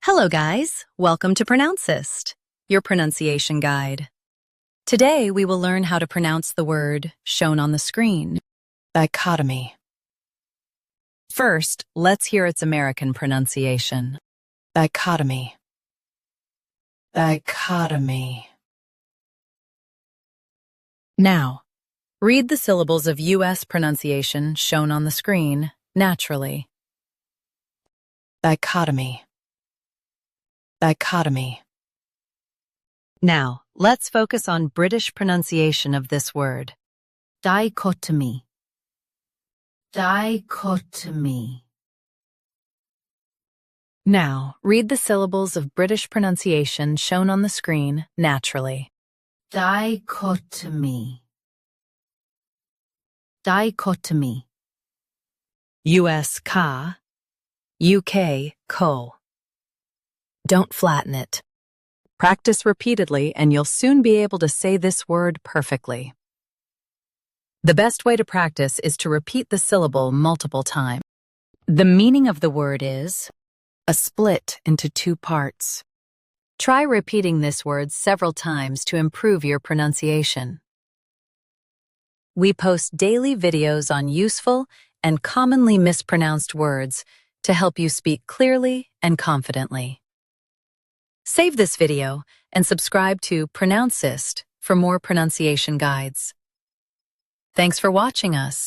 Hello guys, welcome to Pronouncist, your pronunciation guide. Today we will learn how to pronounce the word shown on the screen, dichotomy. First, let's hear its American pronunciation. Dichotomy. Dichotomy. Now, read the syllables of U.S. pronunciation shown on the screen naturally. Dichotomy. Dichotomy. Now, let's focus on British pronunciation of this word. Dichotomy. Dichotomy. Now, read the syllables of British pronunciation shown on the screen naturally. Dichotomy. Dichotomy. US ka, UK ko. Don't flatten it. Practice repeatedly and you'll soon be able to say this word perfectly. The best way to practice is to repeat the syllable multiple times. The meaning of the word is a split into two parts. Try repeating this word several times to improve your pronunciation. We post daily videos on useful and commonly mispronounced words to help you speak clearly and confidently. Save this video and subscribe to Pronouncist for more pronunciation guides. Thanks for watching us.